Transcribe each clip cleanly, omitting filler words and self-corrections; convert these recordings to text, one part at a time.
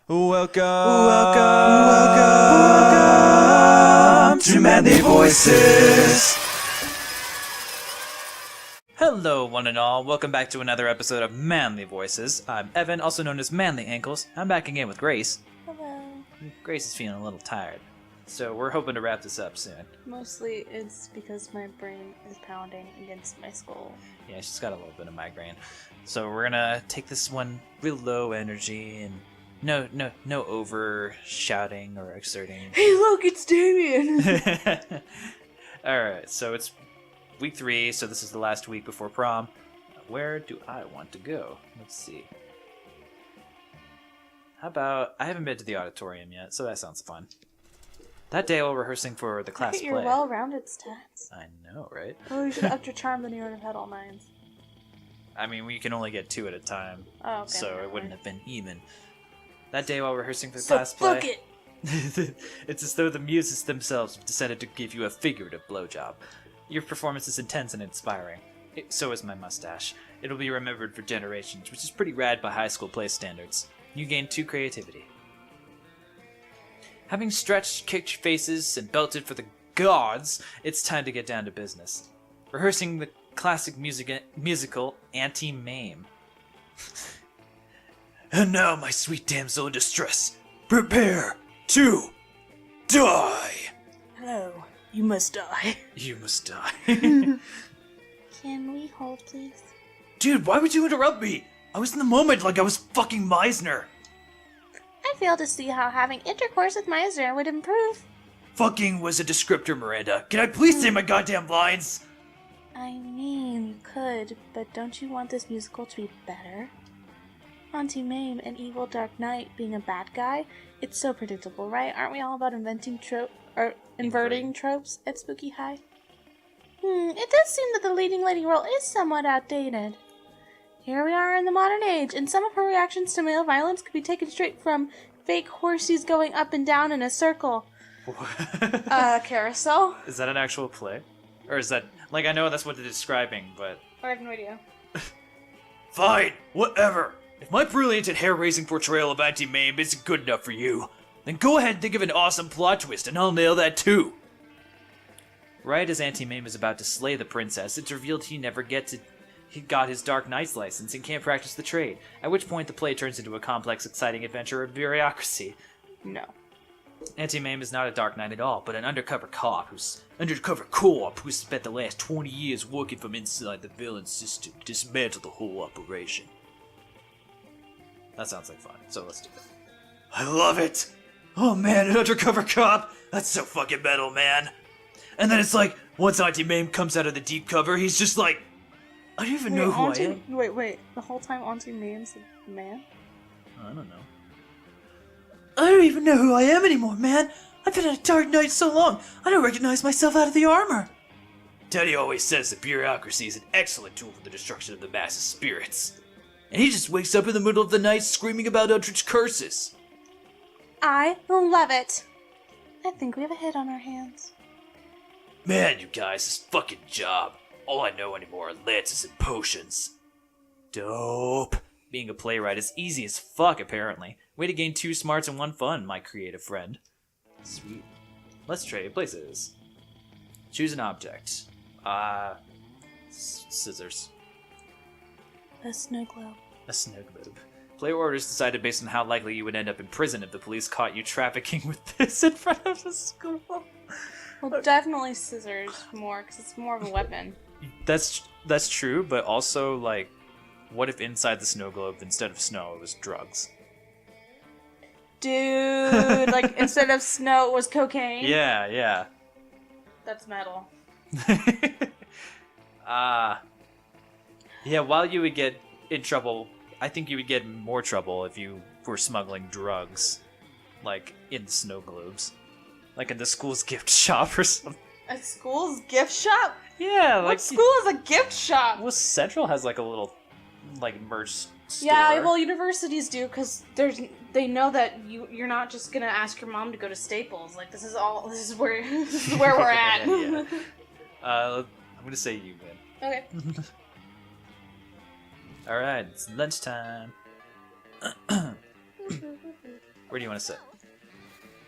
Welcome to Manly Voices. Hello, one and all. Welcome back to another episode of Manly Voices. I'm Evan, also known as Manly Ankles. I'm back again with Grace. Hello. Grace is feeling a little tired, so we're hoping to wrap this up soon. Mostly it's because my brain is pounding against my skull. Yeah, she's got a little bit of migraine. So we're gonna take this one real low energy and no over shouting or exerting. Hey, look, it's Damien! Alright, so it's week 3, so this is the last week before prom. Where do I want to go? Let's see. How about... I haven't been to the auditorium yet, so that sounds fun. That day while rehearsing for the class Look at play... your well-rounded stats. I know, right? Oh, you should have upped your charm, then you would have had all 9s. I mean, we can only get 2 at a time, Oh, okay. so never it wouldn't mind. have been even. That day while rehearsing for the So class play... fuck it! It's as though the muses themselves have decided to give you a figurative blowjob. Your performance is intense and inspiring. So is my mustache. It'll be remembered for generations, which is pretty rad by high school play standards. You gain 2 creativity. Having stretched, kicked faces, and belted for the gods, it's time to get down to business. Rehearsing the classic musical Anti-Mame. And now, my sweet damsel in distress, prepare to die! Hello. You must die. You must die. Can we hold, please? Dude, why would you interrupt me? I was in the moment like I was fucking Meisner. I fail to see how having intercourse with Meisner would improve. Fucking was a descriptor, Miranda. Can I please say my goddamn lines? I mean, you could, but don't you want this musical to be better? Auntie Mame, an evil Dark Knight, being a bad guy? It's so predictable, right? Aren't we all about inverting tropes at Spooky High? It does seem that the leading lady role is somewhat outdated. Here we are in the modern age, and some of her reactions to male violence could be taken straight from fake horsies going up and down in a circle. Carousel? Is that an actual play? Or is that... Like, I know that's what they're describing, but... I have no idea. Fine, whatever. If my brilliant and hair-raising portrayal of Auntie Mame isn't good enough for you, then go ahead and think of an awesome plot twist, and I'll nail that too. Right as Auntie Mame is about to slay the princess, it's revealed he got his Dark Knight's license and can't practice the trade, at which point the play turns into a complex, exciting adventure of bureaucracy. No. Auntie Mame is not a Dark Knight at all, but an undercover co-op who spent the last 20 years working from inside the villain system to dismantle the whole operation. That sounds like fun, so let's do it. I love it! Oh man, an undercover cop! That's so fucking metal, man! And then it's like, once Auntie Mame comes out of the deep cover, he's just like, I don't even know who I am. Wait. The whole time Auntie Mame's a man? I don't know. I don't even know who I am anymore, man! I've been a Dark Knight so long, I don't recognize myself out of the armor! Daddy always says that bureaucracy is an excellent tool for the destruction of the mass's spirits. And he just wakes up in the middle of the night screaming about Eldritch curses. I love it. I think we have a hit on our hands. Man, you guys, this fucking job. All I know anymore are lances and potions. Dope. Being a playwright is easy as fuck, apparently. Way to gain 2 smarts and 1 fun, my creative friend. Sweet. Let's trade places. Choose an object. Scissors. A snow globe. A snow globe. Player orders decided based on how likely you would end up in prison if the police caught you trafficking with this in front of the school. Well, definitely scissors more, because it's more of a weapon. That's true, but also, like, what if inside the snow globe, instead of snow, it was drugs? Dude, like, instead of snow, it was cocaine? Yeah. That's metal. Yeah, while you would get in trouble, I think you would get in more trouble if you were smuggling drugs, like, in the snow globes. Like in the school's gift shop or something. A school's gift shop? Yeah, like... What school is a gift shop? Well, Central has, like, a little, like, merch store. Yeah, well, universities do, because they know that you're not just gonna ask your mom to go to Staples. Like, this is where we're at. Yeah. I'm gonna say you win. Okay. Alright, it's lunchtime. Where do you want to sit?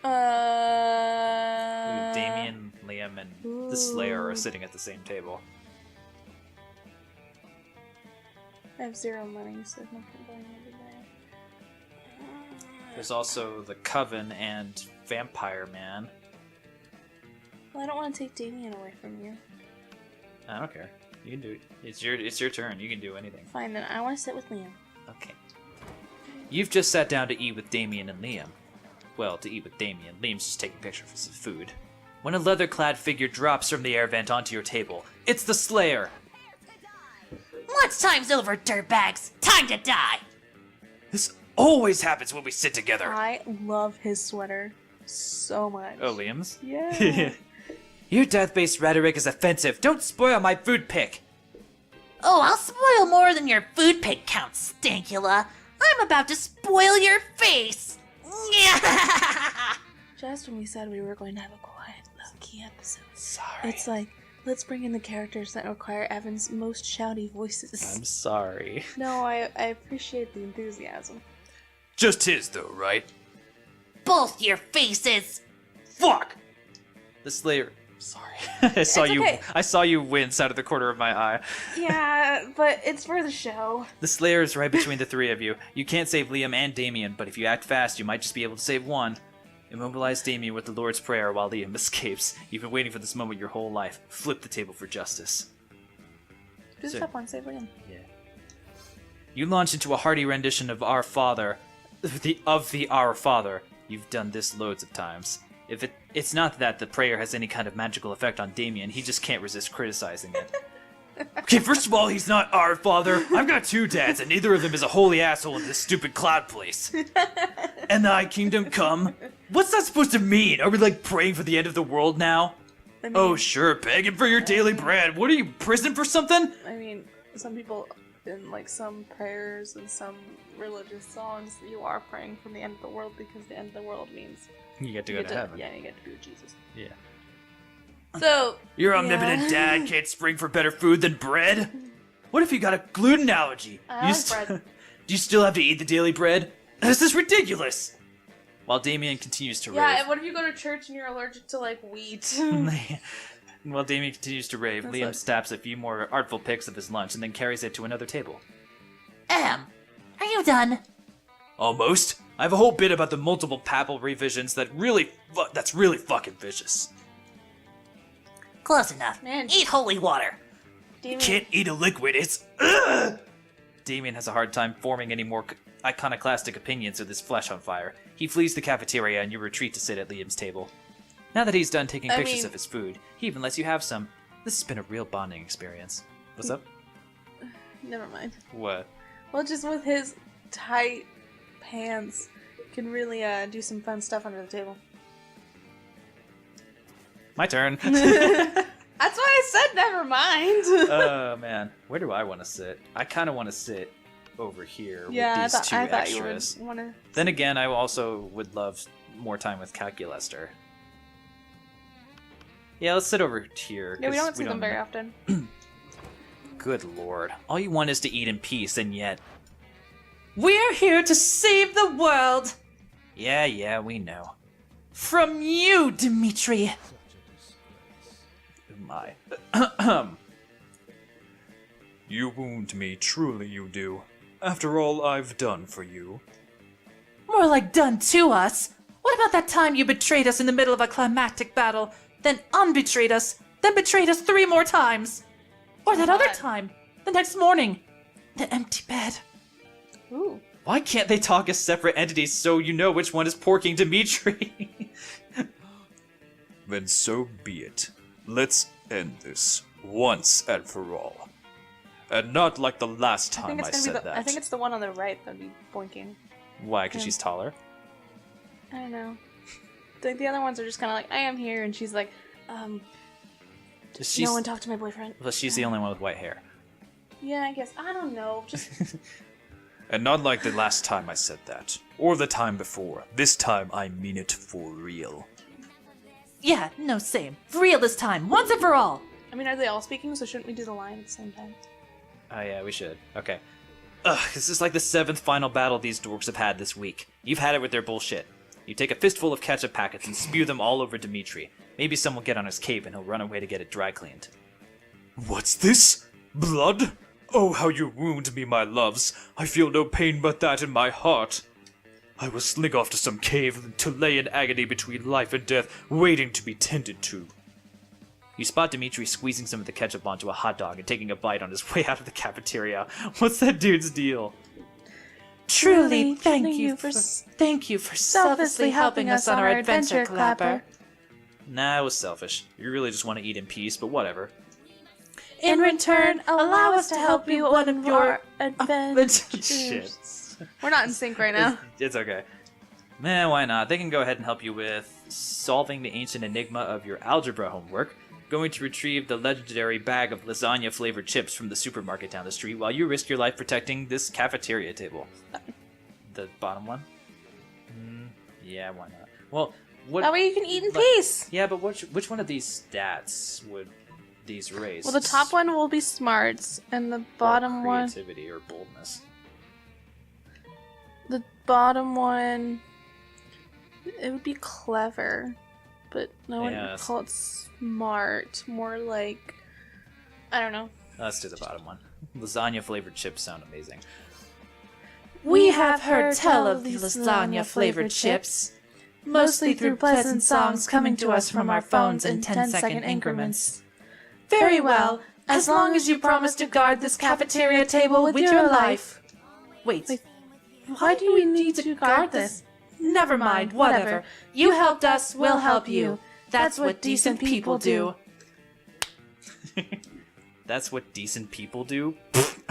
Uh. Ooh, Damien, Liam, and the Slayer are sitting at the same table. I have 0 money, so there's nothing going over there. There's also the Coven and Vampire Man. Well, I don't want to take Damien away from you. I don't care. You can do it. It's your turn. You can do anything. Fine, then I want to sit with Liam. Okay. You've just sat down to eat with Damien and Liam. Well, to eat with Damien. Liam's just taking pictures of some food. When a leather-clad figure drops from the air vent onto your table, it's the Slayer! Lunchtime's over, dirtbags. Time to die. This always happens when we sit together! I love his sweater so much. Oh, Liam's? Yeah. Your death-based rhetoric is offensive. Don't spoil my food pick! Oh, I'll spoil more than your food pick count, Stankula. I'm about to spoil your face. Just when we said we were going to have a quiet, low-key episode. Sorry. It's like, let's bring in the characters that require Evan's most shouty voices. I'm sorry. No, I appreciate the enthusiasm. Just his, though, right? Both your faces. Fuck! The Slayer... Sorry. I saw It's you. okay. I saw you wince out of the corner of my eye. Yeah, but it's for the show. The Slayer is right between the three of you. You can't save Liam and Damien, but if you act fast, you might just be able to save one. Immobilize Damien with the Lord's Prayer while Liam escapes. You've been waiting for this moment your whole life. Flip the table for justice. Do So- step one, save Liam. Yeah. You launch into a hearty rendition of Our Father, of the Our Father. You've done this loads of times. If it's not that the prayer has any kind of magical effect on Damien, he just can't resist criticizing it. Okay, first of all, he's not our father. I've got 2 dads, and neither of them is a holy asshole in this stupid cloud place. And thy kingdom come? What's that supposed to mean? Are we like praying for the end of the world now? I mean, Oh, sure, begging for your daily bread. What are you, prison for something? I mean, some people in like some prayers and some religious songs, you are praying for the end of the world because the end of the world means You get to you go get to heaven. Yeah, you get to be with Jesus. Yeah. So Your omnipotent dad can't spring for better food than bread? What if you got a gluten allergy? I like bread. Do you still have to eat the daily bread? This is ridiculous! While Damien continues to Yeah, rave. and what if you go to church and you're allergic to like wheat? While Damien continues to rave, Liam snaps a few more artful pics of his lunch and then carries it to another table. Are you done? Almost. I have a whole bit about the multiple papal revisions that's really fucking vicious. Close enough. Man. Eat holy water. Damien, Can't eat a liquid, it's... Ugh! Damien has a hard time forming any more iconoclastic opinions of this flesh on fire. He flees the cafeteria and you retreat to sit at Liam's table. Now that he's done taking pictures of his food, he even lets you have some. This has been a real bonding experience. What's up? never mind. What? Well, just with his tight pants, can really do some fun stuff under the table. My turn. That's why I said never mind. Oh, man. Where do I want to sit? I kind of want to sit over here Yeah, with these two I thought extras. you would want to. Then again, I also would love more time with Calculester. Yeah, let's sit over here. Yeah, we 'cause don't see them very often. Good lord. All you want is to eat in peace, and yet... We're here to save the world! Yeah, we know. From you, Dimitri! My. You wound me, truly you do. After all I've done for you. More like done to us. What about that time you betrayed us in the middle of a climactic battle, then unbetrayed us, then betrayed us 3 more times? Or that other time, the next morning, the empty bed. Ooh. Why can't they talk as separate entities so you know which one is porking Dimitri? Then so be it. Let's end this, once and for all. And not like the last time I said that. I think it's the one on the right that'd be boinking. Why, because she's taller? I don't know. The other ones are just kind of like, I am here, and she's like, She's, no one talk to my boyfriend. well, she's the only one with white hair. Yeah, I guess. I don't know. Just And not like the last time I said that. Or the time before. This time I mean it for real. Yeah, no, same. For real this time, once and for all. I mean, are they all speaking? So shouldn't we do the line at the same time? Oh yeah, we should. Okay. Ugh, this is like the 7th final battle these dorks have had this week. You've had it with their bullshit. You take a fistful of ketchup packets and spew them all over Dimitri. Maybe some will get on his cape and he'll run away to get it dry cleaned. What's this? Blood? Oh, how you wound me, my loves. I feel no pain but that in my heart. I will slink off to some cave to lay in agony between life and death, waiting to be tended to. You spot Dimitri squeezing some of the ketchup onto a hot dog and taking a bite on his way out of the cafeteria. What's that dude's deal? Truly, thank you for selflessly helping us on our adventure, Clapper. Nah, it was selfish. You really just want to eat in peace, but whatever. In return, allow us to help you on one of your adventures. Shit. We're not in sync right now. It's okay. Man, why not? They can go ahead and help you with solving the ancient enigma of your algebra homework, going to retrieve the legendary bag of lasagna-flavored chips from the supermarket down the street while you risk your life protecting this cafeteria table. The bottom one? Yeah, why not? Well, what... That way you can eat in peace. Yeah, but which one of these stats would these raise? Well, the top one will be smarts, and the bottom one... creativity or boldness. The bottom one... It would be clever, but no one would call it smart. More like... I don't know. Let's do the bottom one. Lasagna-flavored chips sound amazing. We have heard tell of these lasagna-flavored chips, mostly through pleasant songs coming to us from our phones in 10-second increments. Very well, as long as you promise to guard this cafeteria table with your life. Wait, Why do we need to guard this? Never mind, whatever. You helped us, we'll help you. That's what decent people do. That's what decent people do?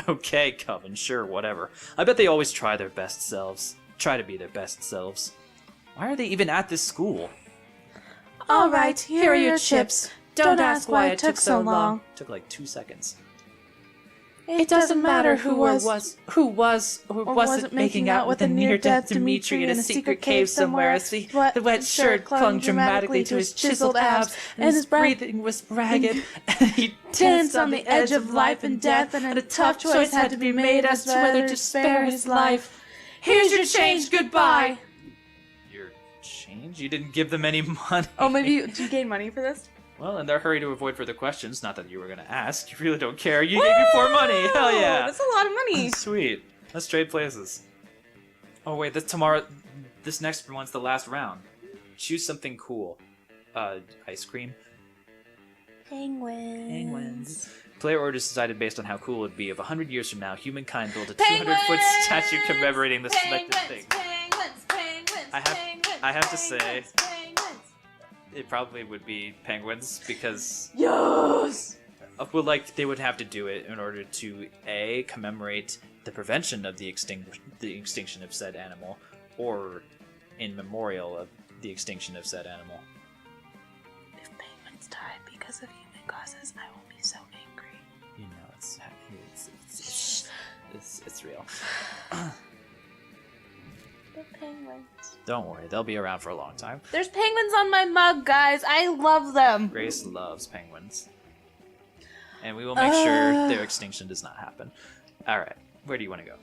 Okay, Coven, sure, whatever. I bet they always try their best selves. Try to be their best selves. Why are they even at this school? All right, here are your chips. Don't ask why it took so long. Took like 2 seconds. It doesn't matter who was or wasn't making out with a near-death Dimitri in a secret cave somewhere as the wet shirt clung dramatically to his chiseled abs and his breathing was ragged. And he danced on the edge of life and death, and a tough choice had to be made as to whether to spare his life. Here's your change, goodbye! Your change? You didn't give them any money. Oh, maybe did you gain money for this? Well, in their hurry to avoid further questions, not that you were going to ask, you really don't care. You gave me 4 money. Hell yeah. That's a lot of money. Sweet. Let's trade places. Oh, wait, this next one's the last round. Choose something cool. Ice cream? Penguins. Player orders decided based on how cool it would be if 100 years from now, humankind built a 200-foot statue commemorating the selected thing. I have to say... It probably would be penguins because Yes. Well, like they would have to do it in order to A, commemorate the prevention of the extinction of said animal, or in memorial of the extinction of said animal. If penguins die because of human causes, I will be so angry. You know, it's real. The penguins. Don't worry, they'll be around for a long time. There's penguins on my mug, guys. I love them. Grace loves penguins. And we will make sure their extinction does not happen. Alright, where do you want to go?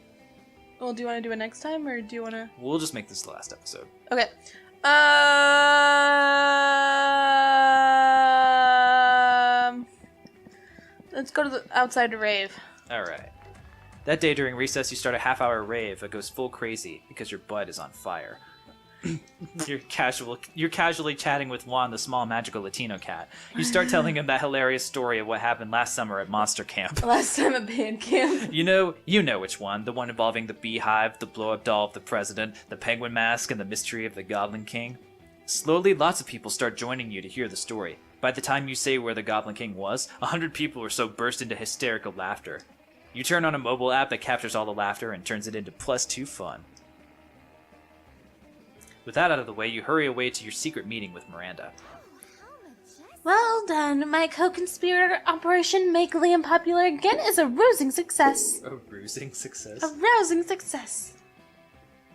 Well, do you want to do it next time, or do you want to... We'll just make this the last episode. Okay. Let's go to the outside to rave. Alright. That day during recess, you start a half-hour rave that goes full crazy because your butt is on fire. You're casually chatting with Juan, the small magical Latino cat. You start telling him that hilarious story of what happened last summer at Monster Camp. Last time at band camp. You know which one. The one involving the beehive, the blow-up doll of the president, the penguin mask, and the mystery of the Goblin King. Slowly, lots of people start joining you to hear the story. By the time you say where the Goblin King was, 100 people or so burst into hysterical laughter. You turn on a mobile app that captures all the laughter and turns it into +2 fun. With that out of the way, you hurry away to your secret meeting with Miranda. Well done. My co-conspirator Operation Make Liam Popular Again is a rousing success. A rousing success? A rousing success.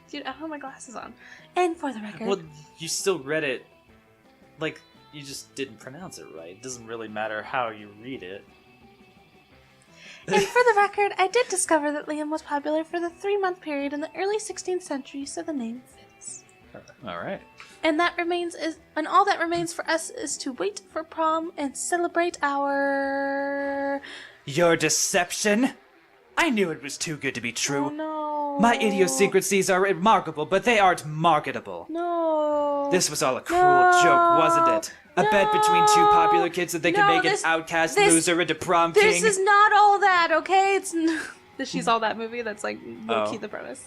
Dude, I don't have my glasses on. And for the record... Well, you still read it... Like, you just didn't pronounce it right. It doesn't really matter how you read it. And for the record, I did discover that Liam was popular for the 3-month period in the early 16th century, so the name fits. All right. And all that remains for us is to wait for prom and celebrate our... Your deception? I knew it was too good to be true. Oh no. My idiosyncrasies are remarkable, but they aren't marketable. No. This was all a cruel joke, wasn't it? A bet between two popular kids that they could make an outcast loser into prom king. This is not all that, okay? It's the She's All That movie. That's like low-key the premise.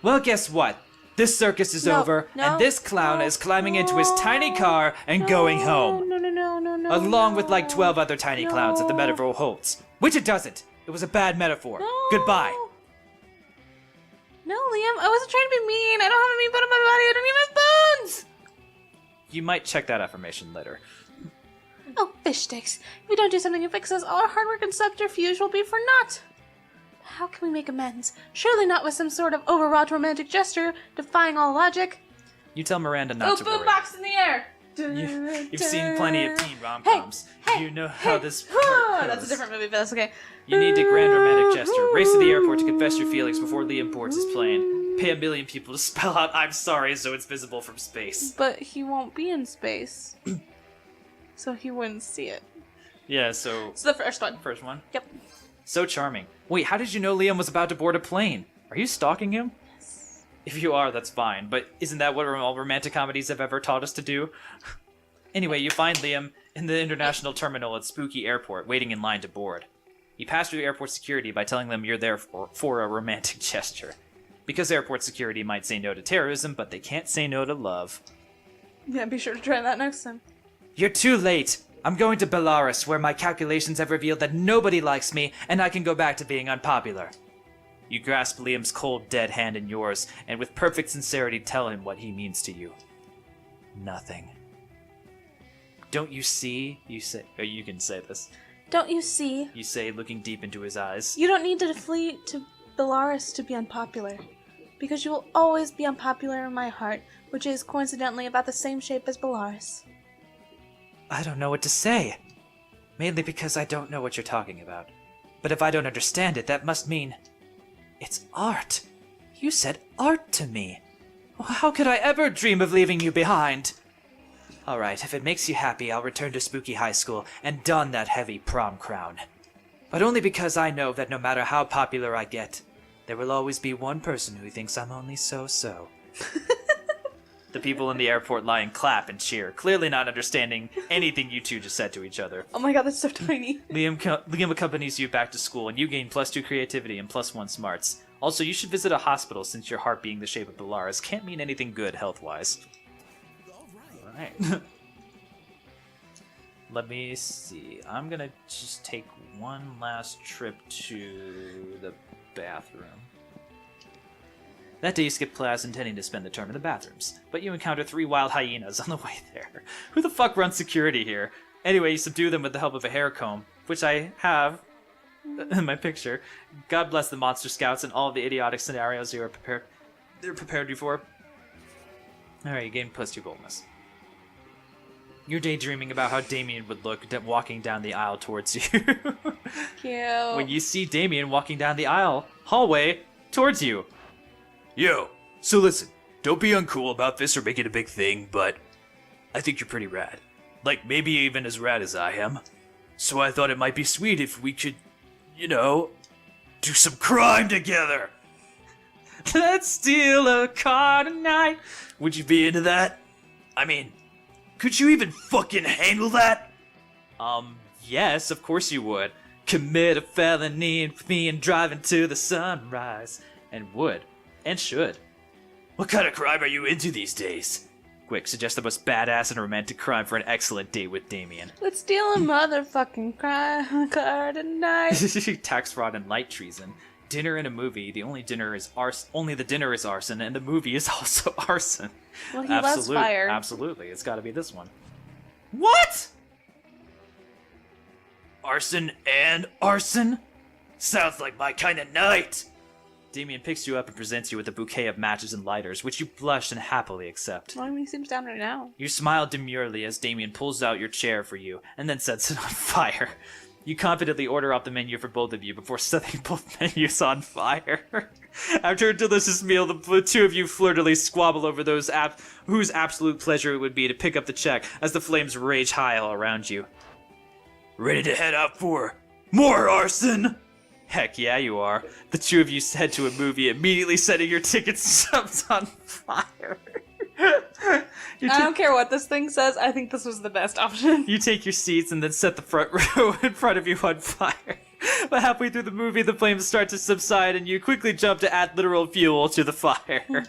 Well, guess what? This circus is over, and this clown is climbing into his tiny car and going home. No. Along with like 12 other tiny clowns that the metaphor holds. Which it doesn't. It was a bad metaphor. No. Goodbye. No, Liam, I wasn't trying to be mean. I don't have a mean bone in my body. I don't even have bones. You might check that affirmation later. Oh, fish sticks. If we don't do something to fix us, all our hard work and subterfuge will be for naught. How can we make amends? Surely not with some sort of overwrought romantic gesture, defying all logic. You tell Miranda not to worry. Boombox in the air! You've seen plenty of teen rom-coms. You know how this part goes. That's a different movie, but that's okay. You need a grand romantic gesture. Race to the airport to confess your feelings before Liam boards his plane. Pay 1 million people to spell out "I'm sorry" so it's visible from space. But he won't be in space. So he wouldn't see it. Yeah, so... It's the first one. First one? Yep. So charming. Wait, how did you know Liam was about to board a plane? Are you stalking him? Yes. If you are, that's fine, but isn't that what all romantic comedies have ever taught us to do? Anyway, you find Liam in the international terminal at Spooky Airport, waiting in line to board. You pass through airport security by telling them you're there for a romantic gesture. Because airport security might say no to terrorism, but they can't say no to love. Yeah, be sure to try that next time. You're too late! I'm going to Belarus, where my calculations have revealed that nobody likes me, and I can go back to being unpopular. You grasp Liam's cold, dead hand in yours, and with perfect sincerity tell him what he means to you. Nothing. Don't you see? You say. Oh, you can say this. Don't you see? You say, looking deep into his eyes. You don't need to flee to Belarus to be unpopular. Because you will always be unpopular in my heart, which is coincidentally about the same shape as Belarus. I don't know what to say. Mainly because I don't know what you're talking about. But if I don't understand it, that must mean... It's art. You said art to me. How could I ever dream of leaving you behind? Alright, if it makes you happy, I'll return to Spooky High School and don that heavy prom crown. But only because I know that no matter how popular I get, there will always be one person who thinks I'm only so-so. The people in the airport lie and clap and cheer, clearly not understanding anything you two just said to each other. Oh my god, that's so tiny. Liam accompanies you back to school, and you gain +2 creativity and +1 smarts. Also, you should visit a hospital since your heart being the shape of Belarus can't mean anything good health-wise. Alright. Let me see. I'm gonna just take one last trip to the bathroom. That day you skip class intending to spend the term in the bathrooms, but you encounter 3 wild hyenas on the way there. Who the fuck runs security here? Anyway, you subdue them with the help of a hair comb, which I have in my picture. God bless the monster scouts and all of the idiotic scenarios they're prepared you for. Alright, you gain +2 boldness. You're daydreaming about how Damien would look walking down the aisle towards you. Cute. When you see Damien walking down the hallway towards you. Yo, so listen, don't be uncool about this or make it a big thing, but I think you're pretty rad. Like, maybe even as rad as I am. So I thought it might be sweet if we could, do some crime together. Let's steal a car tonight. Would you be into that? I mean, could you even fucking handle that? Yes, of course you would. Commit a felony with me and drive into the sunrise. And would. And should. What kind of crime are you into these days? Quick, suggest the most badass and romantic crime for an excellent date with Damien. Let's steal a motherfucking car tonight. Tax fraud and light treason. Dinner in a movie. Only the dinner is arson, and the movie is also arson. Well, he loves fire. Absolutely, it's got to be this one. What? Arson and arson? Sounds like my kind of night. Damien picks you up and presents you with a bouquet of matches and lighters, which you blush and happily accept. Well, I mean, he seems down right now. You smile demurely as Damien pulls out your chair for you, and then sets it on fire. You confidently order off the menu for both of you before setting both menus on fire. After a delicious meal, the two of you flirtily squabble over whose absolute pleasure it would be to pick up the check as the flames rage high all around you. Ready to head out for more arson? Heck yeah, you are. The two of you head to a movie, immediately setting your ticket stubs on fire. I don't care what this thing says, I think this was the best option. You take your seats and then set the front row in front of you on fire. But halfway through the movie, the flames start to subside and you quickly jump to add literal fuel to the fire.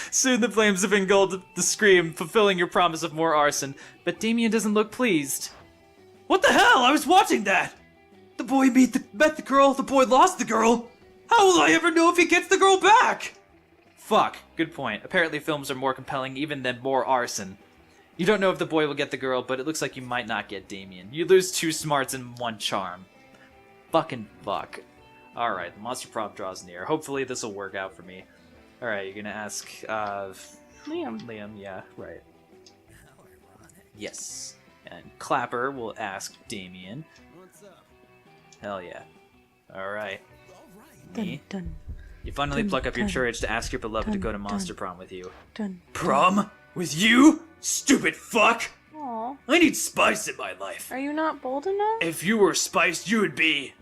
Soon the flames have engulfed the scream, fulfilling your promise of more arson, but Damien doesn't look pleased. What the hell? I was watching that! The boy met the girl, the boy lost the girl! How will I ever know if he gets the girl back? Fuck, good point. Apparently films are more compelling even than more arson. You don't know if the boy will get the girl, but it looks like you might not get Damien. You lose 2 smarts and 1 charm. Fucking fuck. Alright, the monster prom draws near. Hopefully this will work out for me. Alright, you're gonna ask, Liam, yeah, right. Yes. And Clapper will ask Damien. Hell yeah. Alright. Me. Dun, You finally dun, pluck up your dun, courage to ask your beloved to dun, go to Monster dun, Prom with you. dun. Prom? With you? Stupid fuck! Aw. I need spice in my life. Are you not bold enough? If you were spiced, you would be...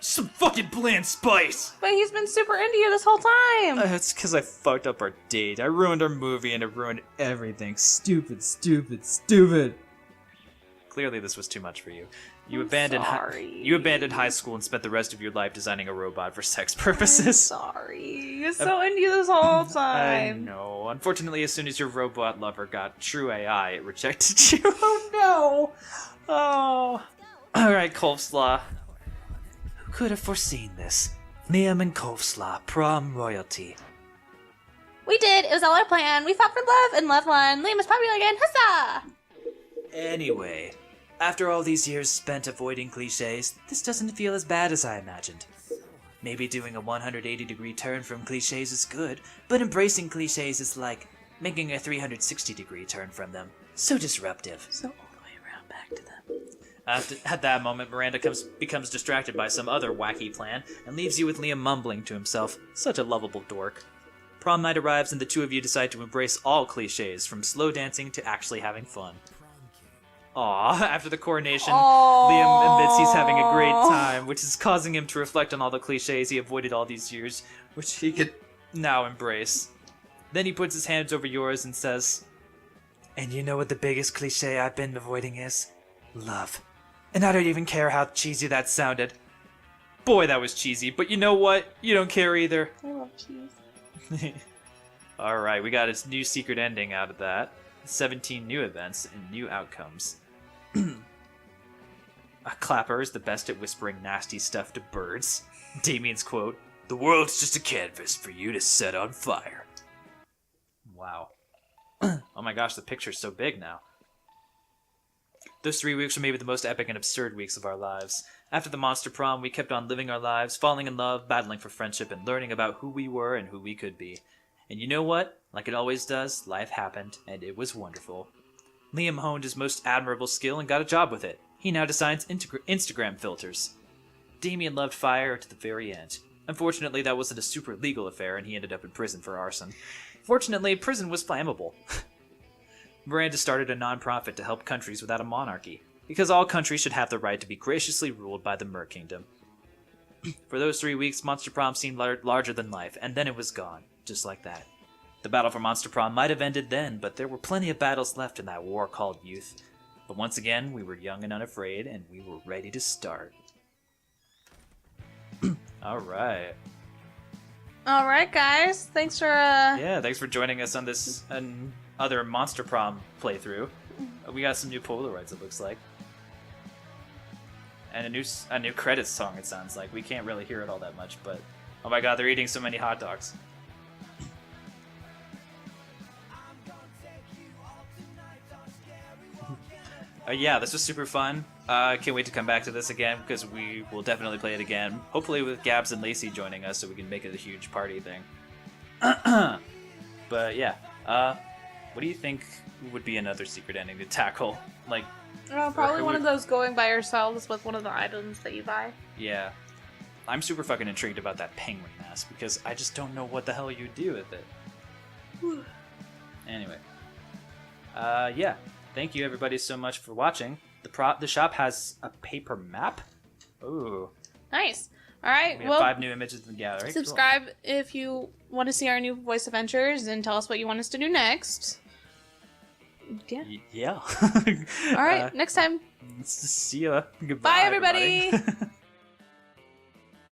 some fucking bland spice! But he's been super into you this whole time! It's because I fucked up our date. I ruined our movie and it ruined everything. Stupid, stupid, stupid. Clearly this was too much for you. You abandoned high school and spent the rest of your life designing a robot for sex purposes. Sorry. You're so into you this whole I time. know. Unfortunately, as soon as your robot lover got true AI, it rejected you. Oh no! Oh. Alright, Kolfslaw. Who could have foreseen this? Liam and Kolfslaw, prom royalty. We did. It was all our plan. We fought for love and love won. Liam is popular again. Huzzah! Anyway, after all these years spent avoiding cliches, this doesn't feel as bad as I imagined. Maybe doing a 180-degree turn from cliches is good, but embracing cliches is like making a 360-degree turn from them. So disruptive. So all the way around back to them. At that moment, Miranda becomes distracted by some other wacky plan and leaves you with Liam mumbling to himself, such a lovable dork. Prom night arrives and the two of you decide to embrace all cliches, from slow dancing to actually having fun. Aww, after the coronation, Liam admits he's having a great time, which is causing him to reflect on all the cliches he avoided all these years, which he could now embrace. Then he puts his hands over yours and says, "And you know what the biggest cliche I've been avoiding is? Love. And I don't even care how cheesy that sounded." Boy, that was cheesy, but you know what? You don't care either. I love cheese. Alright, we got a new secret ending out of that. 17 new events and new outcomes. A Clapper is the best at whispering nasty stuff to birds. Damien's quote, "The world's just a canvas for you to set on fire." Wow. Oh my gosh, the picture's so big now. Those 3 weeks were maybe the most epic and absurd weeks of our lives. After the monster prom, we kept on living our lives, falling in love, battling for friendship, and learning about who we were and who we could be. And you know what? Like it always does, life happened, and it was wonderful. Liam honed his most admirable skill and got a job with it. He now designs Instagram filters. Damien loved fire to the very end. Unfortunately, that wasn't a super legal affair, and he ended up in prison for arson. Fortunately, prison was flammable. Miranda started a non-profit to help countries without a monarchy, because all countries should have the right to be graciously ruled by the Mer Kingdom. For those 3 weeks, Monster Prom seemed larger than life, and then it was gone, just like that. The battle for Monster Prom might have ended then, but there were plenty of battles left in that war called youth. But once again, we were young and unafraid, and we were ready to start. Alright. Alright, guys. Thanks for, Yeah, thanks for joining us on this other Monster Prom playthrough. We got some new Polaroids, it looks like. And a new credits song, it sounds like. We can't really hear it all that much, but... Oh my god, they're eating so many hot dogs. Yeah, this was super fun. Can't wait to come back to this again, because we will definitely play it again. Hopefully with Gabs and Lacey joining us, so we can make it a huge party thing. But yeah, what do you think would be another secret ending to tackle? Like, Oh, probably Or one we- of those going by yourselves with one of the items that you buy. Yeah. I'm super fucking intrigued about that penguin mask because I just don't know what the hell you do with it. Anyway. Yeah. Thank you everybody so much for watching. The shop has a paper map. Ooh. Nice. All right. We have Well, 5 new images in the gallery. Cool. subscribe if you want to see our new voice adventures and tell us what you want us to do next. Yeah. Yeah. All right. Next time. See ya. Goodbye, Bye, everybody.